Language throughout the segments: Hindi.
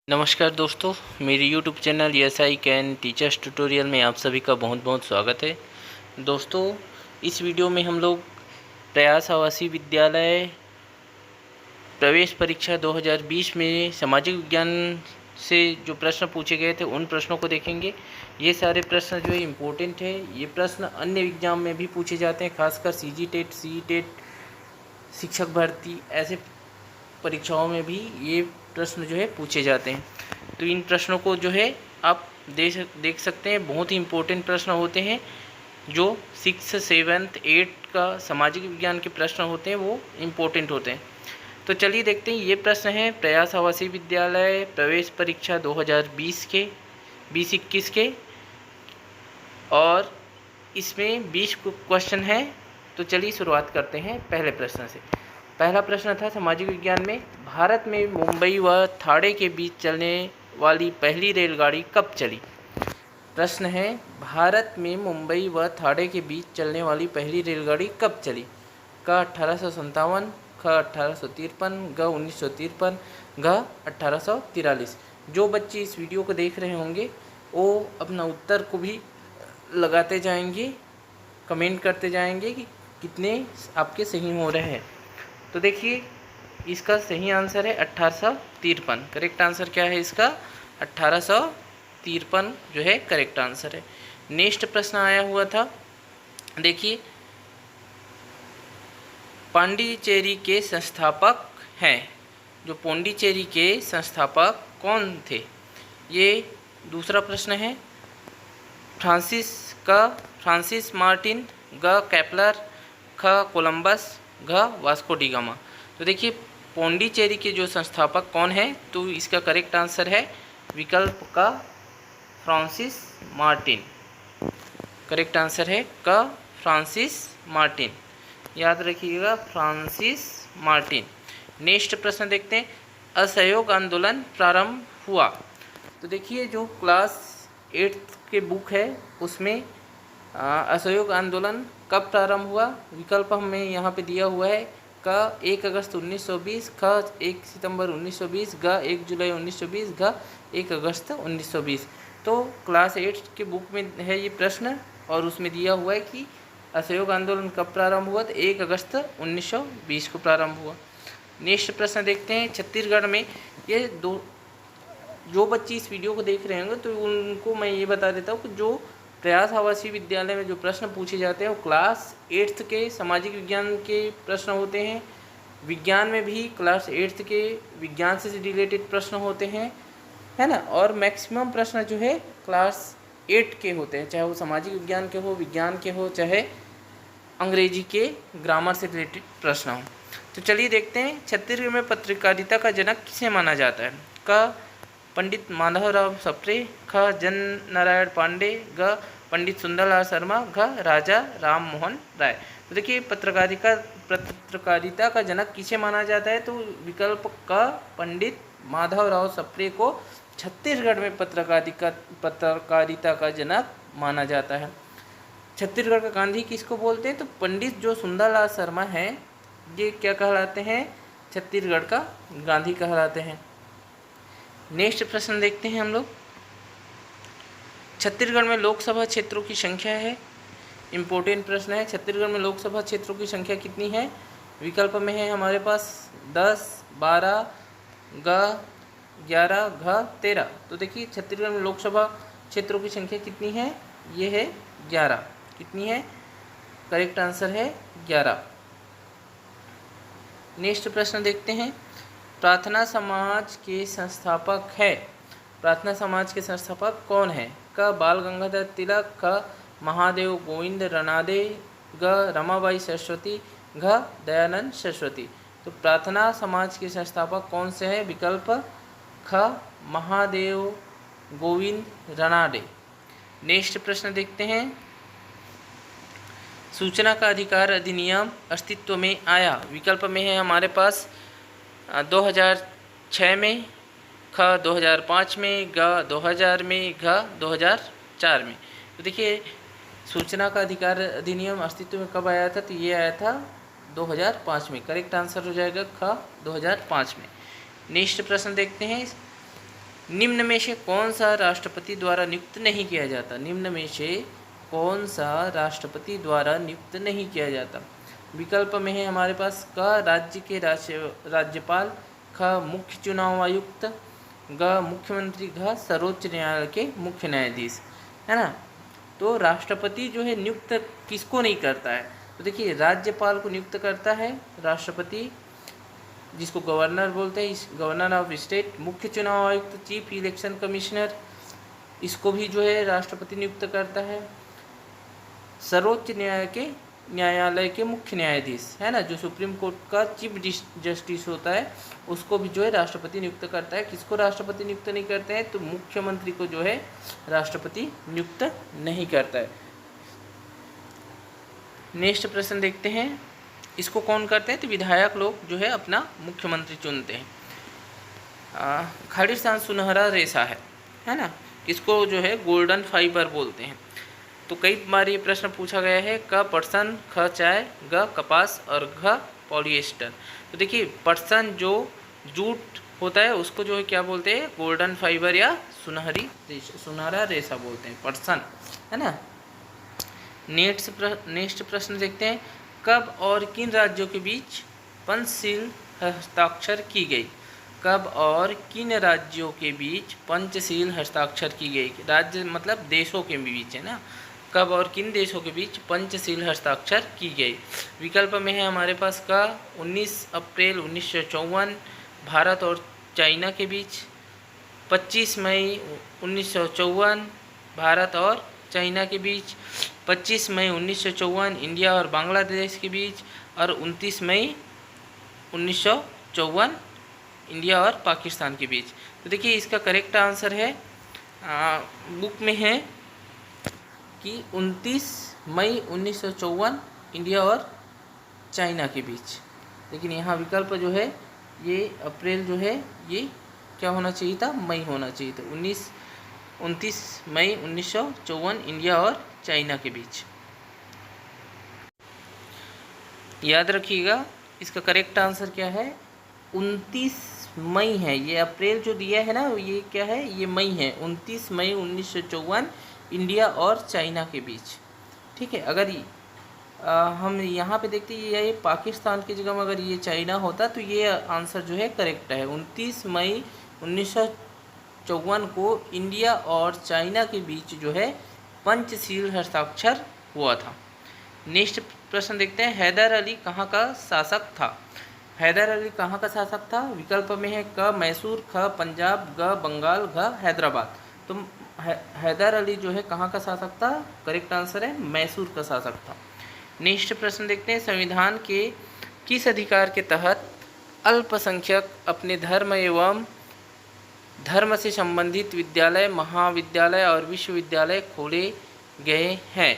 नमस्कार दोस्तों, मेरी YouTube channel SI can teachers tutorial में आप सभी का बहुत बहुत स्वागत है। दोस्तों, इस वीडियो में हम लोग प्रयास आवासीय विद्यालय प्रवेश परीक्षा 2020 में सामाजिक विज्ञान से जो प्रश्न पूछे गए थे उन प्रश्नों को देखेंगे। ये सारे प्रश्न जो है इम्पोर्टेंट है। ये प्रश्न अन्य एग्जाम में भी पूछे जाते हैं, खासकर सीजी टेट, सी टेट, शिक्षक भर्ती ऐसे परीक्षाओं में भी ये प्रश्न जो है पूछे जाते हैं। तो इन प्रश्नों को जो है आप देख सकते हैं। बहुत ही इम्पोर्टेंट प्रश्न होते हैं। जो 6, 7, 8 का सामाजिक विज्ञान के प्रश्न होते हैं वो इम्पोर्टेंट होते हैं। तो चलिए देखते हैं। ये प्रश्न है प्रयास आवासीय विद्यालय प्रवेश परीक्षा 2020 के 2021 के, और इसमें 20 क्वेश्चन है। तो चलिए शुरुआत करते हैं पहले प्रश्न से। पहला प्रश्न था सामाजिक विज्ञान में, भारत में मुंबई व ठाणे के बीच चलने वाली पहली रेलगाड़ी कब चली। प्रश्न है, भारत में मुंबई व ठाणे के बीच चलने वाली पहली रेलगाड़ी कब चली। क 1857, ख 1853, ग 1953, घ 1843। जो बच्चे इस वीडियो को देख रहे होंगे वो अपना उत्तर को भी लगाते जाएंगे, कमेंट करते जाएंगे कि कितने आपके सही हो रहे हैं। तो देखिए, इसका सही आंसर है 1853। करेक्ट आंसर क्या है इसका? 1853 जो है करेक्ट आंसर है। नेक्स्ट प्रश्न आया हुआ था, देखिए, पांडिचेरी के संस्थापक हैं। जो पांडिचेरी के संस्थापक कौन थे? ये दूसरा प्रश्न है। फ्रांसिस मार्टिन, ग केपलर, ख कोलंबस, घ वास्को डी गामा। तो देखिए, पांडिचेरी के जो संस्थापक कौन है, तो इसका करेक्ट आंसर है विकल्प का फ्रांसिस मार्टिन। करेक्ट आंसर है का फ्रांसिस मार्टिन, याद रखिएगा, फ्रांसिस मार्टिन। नेक्स्ट प्रश्न देखते हैं, असहयोग आंदोलन प्रारंभ हुआ। तो देखिए, जो क्लास 8 के बुक है उसमें असहयोग आंदोलन कब प्रारंभ हुआ, विकल्प हमें यहाँ पे दिया हुआ है। का 1 अगस्त 1920, ख 1 सितंबर 1920, ग 1 जुलाई 1920, घ 1 अगस्त 1920। तो क्लास 8 के बुक में है ये प्रश्न, और उसमें दिया हुआ है कि असहयोग आंदोलन कब प्रारंभ हुआ, तो 1 अगस्त 1920 को प्रारंभ हुआ। नेक्स्ट प्रश्न देखते हैं, छत्तीसगढ़ में ये जो बच्चे इस वीडियो को देख रहे होंगे तो उनको मैं ये बता देता हूँ कि जो प्रयास आवासीय विद्यालय में जो प्रश्न पूछे जाते हैं वो क्लास 8 के सामाजिक विज्ञान के प्रश्न होते हैं। विज्ञान में भी क्लास 8 के विज्ञान से रिलेटेड प्रश्न होते हैं, है ना। और मैक्सिमम प्रश्न जो है क्लास 8 के होते हैं, चाहे वो सामाजिक विज्ञान के हो, विज्ञान के हो, चाहे अंग्रेजी के ग्रामर से रिलेटेड प्रश्न हो। तो चलिए देखते हैं, छत्तीसगढ़ में पत्रकारिता का जनक किसे माना जाता है। का पंडित माधवराव सप्रे, ख जन नारायण पांडे, ग पंडित सुंदरलाल शर्मा, घ राजा राम मोहन राय। तो देखिए, पत्रकारिता का जनक किसे माना जाता है, तो विकल्प का पंडित माधवराव सप्रे को छत्तीसगढ़ में पत्रकारिता का जनक माना जाता है। छत्तीसगढ़ का गांधी किसको बोलते हैं, तो पंडित जो सुंदरलाल शर्मा हैं ये क्या कहलाते हैं, छत्तीसगढ़ का गांधी कहलाते हैं। नेक्स्ट प्रश्न देखते हैं हम लोग, छत्तीसगढ़ में लोकसभा क्षेत्रों की संख्या है। इम्पोर्टेंट प्रश्न है, छत्तीसगढ़ में लोकसभा क्षेत्रों की संख्या कितनी है। विकल्प में है हमारे पास 10, 12, ग 11, घ 13। तो देखिए, छत्तीसगढ़ में लोकसभा क्षेत्रों की संख्या कितनी है, ये है 11। कितनी है, करेक्ट आंसर है 11। नेक्स्ट प्रश्न देखते हैं, प्रार्थना समाज के संस्थापक है। प्रार्थना समाज के संस्थापक कौन है। क बाल गंगाधर तिलक, ख महादेव गोविंद रनादे, ग रमाबाई सरस्वती, घ दयानंद सरस्वती। तो प्रार्थना समाज के संस्थापक कौन से हैं, विकल्प ख महादेव गोविंद रनाडे। नेक्स्ट प्रश्न देखते हैं, सूचना का अधिकार अधिनियम अस्तित्व में आया। विकल्प में है हमारे पास 2006 में, ख 2005 में, ग 2000 में, घ 2004 में। तो देखिए, सूचना का अधिकार अधिनियम अस्तित्व में कब आया था, तो ये आया था 2005 में। करेक्ट आंसर हो जाएगा ख 2005 में। नेक्स्ट प्रश्न देखते हैं, निम्न में से कौन सा राष्ट्रपति द्वारा नियुक्त नहीं किया जाता? निम्न में से कौन सा राष्ट्रपति द्वारा नियुक्त नहीं किया जाता? विकल्प में है हमारे पास क राज्य के राज्यपाल, ख मुख्य चुनाव आयुक्त, ग मुख्यमंत्री, घ सर्वोच्च न्यायालय के मुख्य न्यायाधीश, है ना। तो राष्ट्रपति जो है नियुक्त किसको नहीं करता है? तो देखिए राज्यपाल को नियुक्त करता है राष्ट्रपति, जिसको गवर्नर बोलते हैं, इस गवर्नर ऑफ स्टेट। मुख्य चुनाव आयुक्त चीफ इलेक्शन कमिश्नर, इसको भी जो है राष्ट्रपति नियुक्त करता है। सर्वोच्च न्यायालय के मुख्य न्यायाधीश, है ना, जो सुप्रीम कोर्ट का चीफ जस्टिस होता है, उसको भी जो है राष्ट्रपति नियुक्त करता है। किसको राष्ट्रपति नियुक्त नहीं करते हैं? तो मुख्यमंत्री को जो है राष्ट्रपति नियुक्त नहीं करता है। नेक्स्ट प्रश्न देखते हैं, इसको कौन करते हैं? तो विधायक लोग जो है अपना मुख्यमंत्री चुनते हैं। खालिस्तान सुनहरा रेशा है ना, इसको जो है गोल्डन फाइबर बोलते हैं। तो कई बार ये प्रश्न पूछा गया है, क पटसन, ख चाय, ग कपास और घ पॉलिएस्टर। तो देखिए पटसन जो जूट होता है उसको जो है क्या बोलते हैं? गोल्डन फाइबर या सुनहरा रेशा बोलते हैं, पटसन, है ना। नेक्स्ट प्रश्न देखते हैं, कब और किन राज्यों के बीच पंचशील हस्ताक्षर की गई? कब और किन राज्यों के बीच पंचशील हस्ताक्षर की गई? राज्य मतलब देशों के बीच, है ना। कब और किन देशों के बीच पंचशील हस्ताक्षर की गई? विकल्प में है हमारे पास का 19 अप्रैल 1954 भारत और चाइना के बीच, 25 मई 1954 भारत और चाइना के बीच, 25 मई 1954 इंडिया और बांग्लादेश के बीच, और 29 मई 1954 इंडिया और पाकिस्तान के बीच। तो देखिए इसका करेक्ट आंसर है, बुक में है कि 29 मई 1954 इंडिया और चाइना के बीच। लेकिन यहाँ विकल्प जो है ये अप्रैल जो है ये क्या होना चाहिए था? मई होना चाहिए था। 29 मई 1954 इंडिया और चाइना के बीच। याद रखिएगा इसका करेक्ट आंसर क्या है? 29 मई है। ये अप्रैल जो दिया है ना ये क्या है? ये मई है। 29 मई 1954 इंडिया और चाइना के बीच, ठीक है। अगर हम यहाँ पे देखते हैं ये पाकिस्तान की जगह में अगर ये चाइना होता तो ये आंसर जो है करेक्ट है। 29 मई 1954 को इंडिया और चाइना के बीच जो है पंचशील हस्ताक्षर हुआ था। नेक्स्ट प्रश्न देखते हैं, हैदर अली कहाँ का शासक था? हैदर अली कहाँ का शासक था? विकल्प में है क मैसूर, ख पंजाब, ग बंगाल, घ हैदराबाद। तो हैदर अली जो है कहाँ का शासक था? करेक्ट आंसर है मैसूर का शासक था। नेक्स्ट प्रश्न देखते हैं, संविधान के किस अधिकार के तहत अल्पसंख्यक अपने धर्म एवं धर्म से संबंधित विद्यालय, महाविद्यालय और विश्वविद्यालय खोले गए हैं?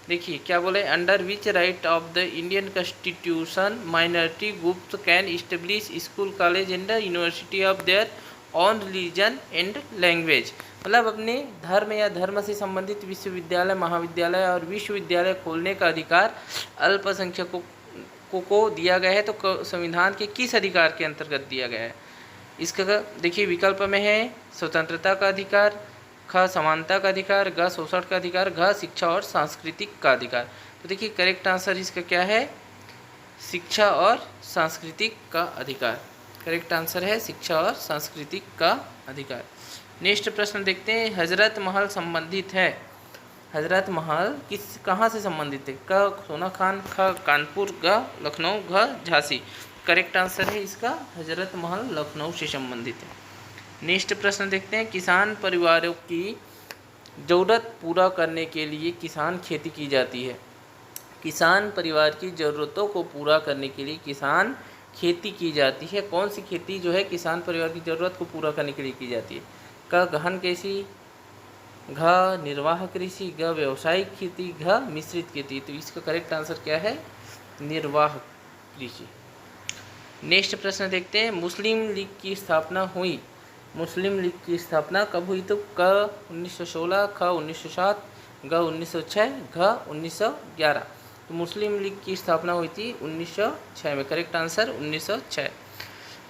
देखिए क्या बोले, under which right of the Indian constitution minority groups can establish school, college and university of their on religion and language. मतलब अपने धर्म या धर्म से संबंधित विश्वविद्यालय, महाविद्यालय और विश्वविद्यालय खोलने का अधिकार अल्पसंख्यकों को दिया गया है। तो संविधान के किस अधिकार के अंतर्गत दिया गया है? इसका देखिए विकल्प में है स्वतंत्रता का अधिकार, ख समानता का अधिकार, ग शोषण का अधिकार, घ शिक्षा और सांस्कृतिक का अधिकार। तो देखिए करेक्ट आंसर इसका क्या है? शिक्षा और सांस्कृतिक का अधिकार। करेक्ट आंसर है शिक्षा और सांस्कृतिक का अधिकार। नेक्स्ट प्रश्न देखते हैं, हजरत महल संबंधित है। हजरत महल कहाँ से संबंधित है? क सोना खान, ख कानपुर, ग लखनऊ, घ झांसी। करेक्ट आंसर है इसका हजरत महल लखनऊ से संबंधित है। नेक्स्ट प्रश्न देखते हैं, किसान परिवारों की ज़रूरत पूरा करने के लिए किसान खेती की जाती है। किसान परिवार की ज़रूरतों को पूरा करने के लिए किसान खेती की जाती है। कौन सी खेती जो है किसान परिवार की ज़रूरत को पूरा करने के लिए की जाती है? क गहन कृषि, घ निर्वाह कृषि, ग व्यावसायिक खेती, घ मिश्रित खेती। तो इसका करेक्ट आंसर क्या है? निर्वाह कृषि। नेक्स्ट प्रश्न देखते हैं, मुस्लिम लीग की स्थापना हुई। मुस्लिम लीग की स्थापना कब हुई? तो क 1916, ख 1907, ग 1906, घ 1911। तो मुस्लिम लीग की स्थापना हुई थी 1906 में। Correct answer 1906।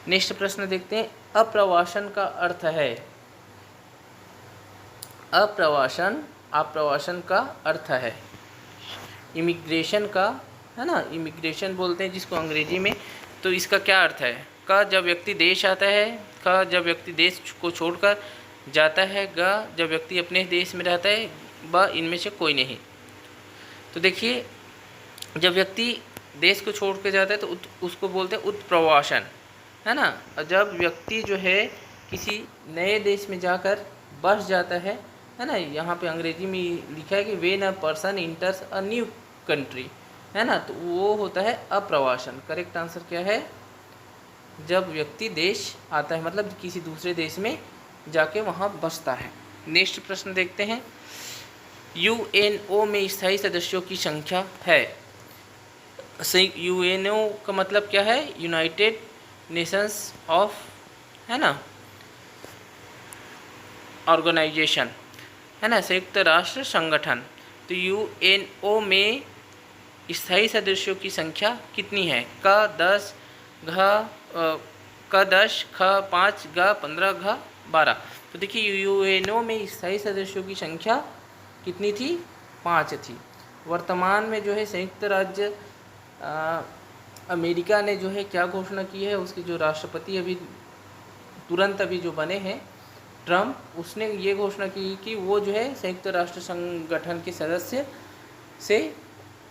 नेक्स्ट प्रश्न देखते हैं, अप्रवासन का अर्थ है। अप्रवासन, आप्रवासन का अर्थ है इमिग्रेशन का, है ना, इमिग्रेशन बोलते हैं जिसको अंग्रेजी में। तो इसका क्या अर्थ है? क जब व्यक्ति देश आता है, ख जब व्यक्ति देश को छोड़कर जाता है, ग जब व्यक्ति अपने देश में रहता है, ब इनमें से कोई नहीं। तो देखिए, जब व्यक्ति देश को छोड़ के जाता है तो उसको बोलते हैं उत्प्रवासन, है ना। जब व्यक्ति जो है किसी नए देश में जाकर बस जाता है ना, यहाँ पे अंग्रेजी में लिखा है कि when a person इंटर्स a new country, है ना, तो वो होता है अप्रवासन। करेक्ट आंसर क्या है? जब व्यक्ति देश आता है, मतलब किसी दूसरे देश में जाके वहाँ बसता है। नेक्स्ट प्रश्न देखते हैं। यूएनओ में स्थायी सदस्यों की संख्या है। यूएनओ का मतलब क्या है? यूनाइटेड नेशंस ऑफ, है ना, ऑर्गेनाइजेशन, है ना, संयुक्त राष्ट्र संगठन। तो यूएनओ में स्थायी सदस्यों की संख्या कितनी है? क 10, क 10, ख 5, ग 15, घ 12। तो देखिए, यूएनओ में स्थायी सदस्यों की संख्या कितनी थी? 5 थी। वर्तमान में जो है संयुक्त राज्य अमेरिका ने जो है क्या घोषणा की है, उसके जो राष्ट्रपति अभी तुरंत अभी जो बने हैं ट्रम्प, उसने ये घोषणा की कि वो जो है संयुक्त राष्ट्र संगठन के सदस्य से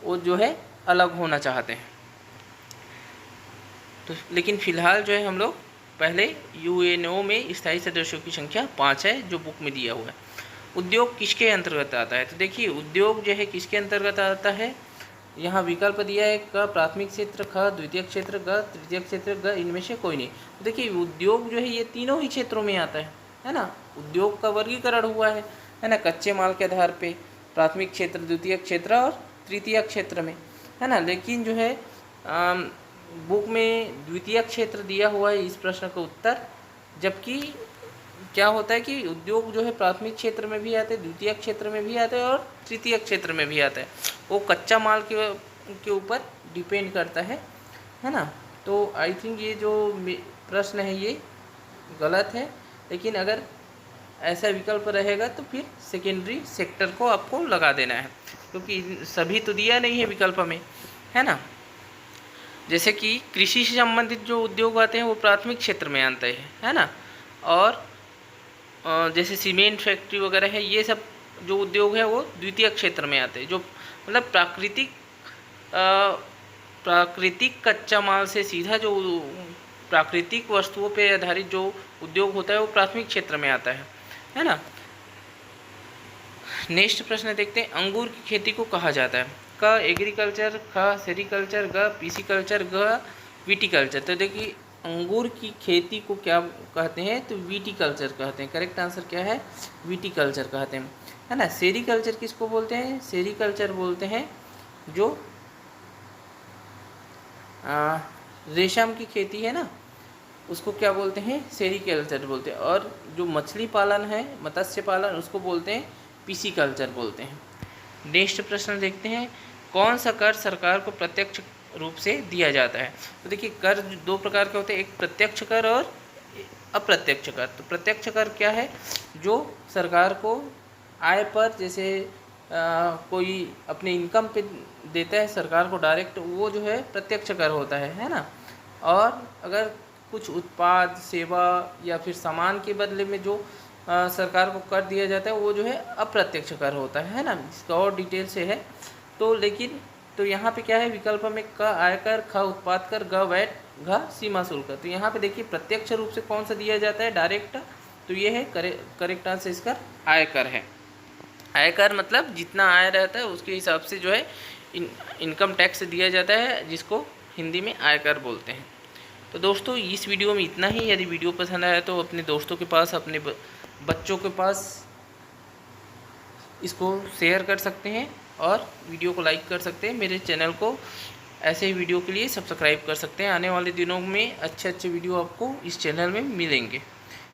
वो जो है अलग होना चाहते हैं। तो लेकिन फ़िलहाल जो है हम लोग पहले यूएनओ में स्थायी सदस्यों की संख्या 5 है जो बुक में दिया हुआ है। उद्योग किसके अंतर्गत आता है? तो देखिए, उद्योग जो है किसके अंतर्गत आता है? यहाँ विकल्प दिया है, क प्राथमिक क्षेत्र, ख द्वितीय क्षेत्र, ग तृतीय क्षेत्र, ग इनमें से कोई नहीं। तो देखिए, उद्योग जो है ये तीनों ही क्षेत्रों में आता है ना। उद्योग का वर्गीकरण हुआ है ना, कच्चे माल के आधार पे प्राथमिक क्षेत्र, द्वितीय क्षेत्र और तृतीय क्षेत्र में, है ना। लेकिन जो है बुक में द्वितीय क्षेत्र दिया हुआ है इस प्रश्न का उत्तर, जबकि क्या होता है कि उद्योग जो है प्राथमिक क्षेत्र में भी आते हैं, द्वितीय क्षेत्र में भी आते हैं और तृतीय क्षेत्र में भी आता है। वो कच्चा माल के ऊपर डिपेंड करता है ना। तो आई थिंक ये जो प्रश्न है ये गलत है, लेकिन अगर ऐसा विकल्प रहेगा तो फिर सेकेंडरी सेक्टर को आपको लगा देना है, क्योंकि सभी तो दिया नहीं है विकल्प में, है ना। जैसे कि कृषि से संबंधित जो उद्योग आते हैं वो प्राथमिक क्षेत्र में आते हैं, है ना। और जैसे सीमेंट फैक्ट्री वगैरह है, ये सब जो उद्योग है वो द्वितीय क्षेत्र में आते हैं। जो मतलब प्राकृतिक कच्चा माल से सीधा जो प्राकृतिक वस्तुओं पर आधारित जो उद्योग होता है वो प्राथमिक क्षेत्र में आता है ना। नेक्स्ट प्रश्न देखते हैं। अंगूर की खेती को कहा जाता है? क एग्रीकल्चर, ख सेरिकल्चर, ग पीसीकल्चर, ग विटीकल्चर। तो देखिए, अंगूर की खेती को क्या कहते हैं? तो विटीकल्चर कहते हैं। करेक्ट आंसर क्या है? विटीकल्चर कहते हैं, है ना। सेरिकल्चर किसको बोलते हैं? सेरिकल्चर बोलते हैं जो रेशम की खेती है ना, उसको क्या बोलते हैं? सेरिकल्चर बोलते हैं। और जो मछली पालन है, मत्स्य पालन, उसको बोलते हैं पिसीकल्चर बोलते हैं। नेक्स्ट प्रश्न देखते हैं। कौन सा कर सरकार को प्रत्यक्ष रूप से दिया जाता है? तो देखिए, कर दो प्रकार के होते हैं, एक प्रत्यक्ष कर और अप्रत्यक्ष कर। तो प्रत्यक्ष कर क्या है? जो सरकार को आय पर, जैसे कोई अपने इनकम पे देता है सरकार को डायरेक्ट, वो जो है प्रत्यक्ष कर होता है ना। और अगर कुछ उत्पाद, सेवा या फिर सामान के बदले में जो सरकार को कर दिया जाता है वो जो है अप्रत्यक्ष कर होता है ना। इसका और डिटेल से है तो, लेकिन तो यहाँ पे क्या है विकल्प में? क आयकर, ख उत्पाद कर, ग वैट, घ सीमा शुल्क। तो यहाँ पे देखिए प्रत्यक्ष रूप से कौन सा दिया जाता है? डायरेक्ट। तो ये है करेक्ट आंसर इसका आयकर है। आयकर मतलब जितना आय रहता है उसके हिसाब से जो है इनकम टैक्स दिया जाता है, जिसको हिंदी में आयकर बोलते हैं। तो दोस्तों, इस वीडियो में इतना ही। यदि वीडियो पसंद आया तो अपने दोस्तों के पास, अपने बच्चों के पास इसको शेयर कर सकते हैं और वीडियो को लाइक कर सकते हैं। मेरे चैनल को ऐसे ही वीडियो के लिए सब्सक्राइब कर सकते हैं। आने वाले दिनों में अच्छे वीडियो आपको इस चैनल में मिलेंगे।